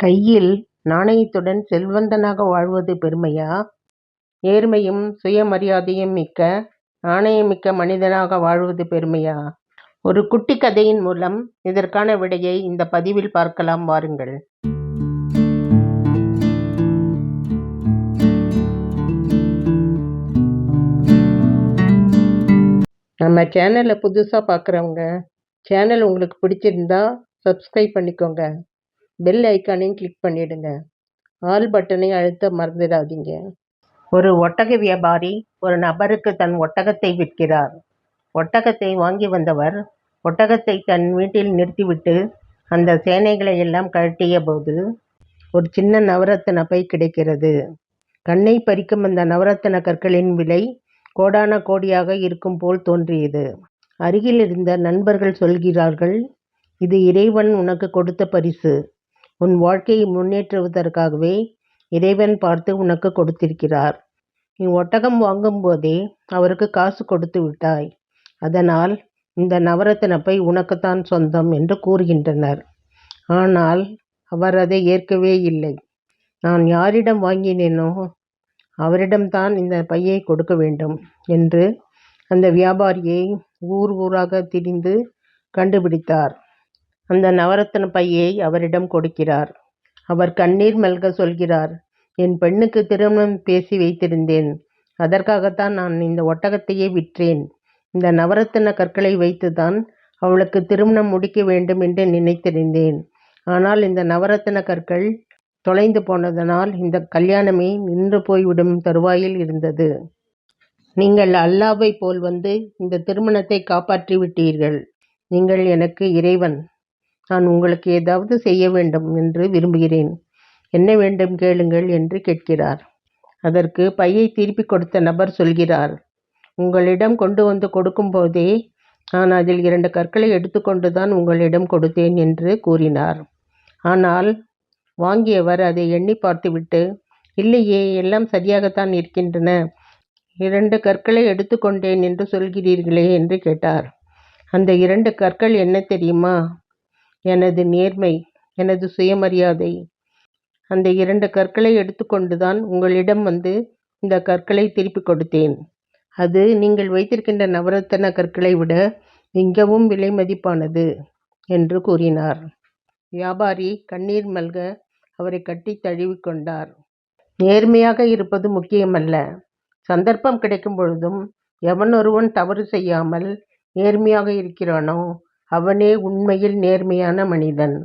கையில் நாணயத்துடன் செல்வந்தனாக வாழ்வது பெருமையா? நேர்மையும் சுயமரியாதையும் மிக்க நாணயமிக்க மனிதனாக வாழ்வது பெருமையா? ஒரு குட்டி கதையின் மூலம் இதற்கான விடையை இந்த பதிவில் பார்க்கலாம் வாருங்கள். நம்ம சேனலை புதுசாக பார்க்குறவங்க சேனல் உங்களுக்கு பிடிச்சிருந்தா சப்ஸ்கிரைப் பண்ணிக்கோங்க. பெல் ஐக்கானையும் கிளிக் பண்ணிடுங்க. ஆல் பட்டனை அழுத்த மறந்துடாதீங்க. ஒரு ஒட்டக வியாபாரி ஒரு நபருக்கு தன் ஒட்டகத்தை விற்கிறார். ஒட்டகத்தை வாங்கி வந்தவர் ஒட்டகத்தை தன் வீட்டில் நிறுத்திவிட்டு அந்த சேனைகளை எல்லாம் கழட்டிய போது ஒரு சின்ன நவரத்தின பை கிடைக்கிறது. கண்ணை பறிக்கும் அந்த நவரத்தின கற்களின் விலை கோடான கோடியாக இருக்கும் போல் தோன்றியது. அருகில் இருந்த நண்பர்கள் சொல்கிறார்கள், இது இறைவன் உனக்கு கொடுத்த பரிசு. உன் வாழ்க்கையை முன்னேற்றுவதற்காகவே இறைவன் பார்த்து உனக்கு கொடுத்திருக்கிறார். நீ ஒட்டகம் வாங்கும் போதே அவருக்கு காசு கொடுத்து விட்டாய். அதனால் இந்த நவரத்தின பை உனக்குத்தான் சொந்தம் என்று கூறுகின்றனர். ஆனால் அவர் அதை ஏற்கவே இல்லை. நான் யாரிடம் வாங்கினேனோ அவரிடம்தான் இந்த பையை கொடுக்க வேண்டும் என்று அந்த வியாபாரியை ஊர் ஊராக திரிந்து கண்டுபிடித்தார். அந்த நவரத்தின பையை அவரிடம் கொடுக்கிறார். அவர் கண்ணீர் மல்க சொல்கிறார், என் பெண்ணுக்கு திருமணம் பேசி வைத்திருந்தேன். அதற்காகத்தான் நான் இந்த ஒட்டகத்தையே விற்றேன். இந்த நவரத்தின கற்களை வைத்துதான் அவளுக்கு திருமணம் முடிக்க வேண்டும் என்று நினைத்திருந்தேன். ஆனால் இந்த நவரத்தின கற்கள் தொலைந்து போனதனால் இந்த கல்யாணமே நின்று போய்விடும் தருவாயில் இருந்தது. நீங்கள் அல்லாவை போல் வந்து இந்த திருமணத்தை காப்பாற்றி விட்டீர்கள். நீங்கள் எனக்கு இறைவன். நான் உங்களுக்கு ஏதாவது செய்ய வேண்டும் என்று விரும்புகிறேன். என்ன வேண்டும் கேளுங்கள் என்று கேட்கிறார். அதற்கு பையை திருப்பி கொடுத்த நபர் சொல்கிறார், உங்களிடம் கொண்டு வந்து கொடுக்கும் போதே நான் அதில் 2 கற்களை எடுத்துக்கொண்டு தான் உங்களிடம் கொடுத்தேன் என்று கூறினார். ஆனால் வாங்கியவர் அதை எண்ணி பார்த்துவிட்டு, இல்லையே, எல்லாம் சரியாகத்தான் இருக்கின்றன, 2 கற்களை எடுத்துக்கொண்டேன் என்று சொல்கிறீர்களே என்று கேட்டார். அந்த 2 கற்கள் என்ன தெரியுமா? எனது நேர்மை, எனது சுயமரியாதை. அந்த 2 கற்களை எடுத்துக்கொண்டு தான் உங்களிடம் வந்து இந்த கற்களை திருப்பி கொடுத்தேன். அது நீங்கள் வைத்திருக்கின்ற நவரத்தின கற்களை விட மிகவும் விலை மதிப்பானது என்று கூறினார். வியாபாரி கண்ணீர் மல்க அவரை கட்டி தழுவிக்கொண்டார். நேர்மையாக இருப்பது முக்கியமல்ல. சந்தர்ப்பம் கிடைக்கும் பொழுதும் எவனொருவன் தவறு செய்யாமல் நேர்மையாக இருக்கிறானோ அவனே உண்மையில் நேர்மையான மனிதன்.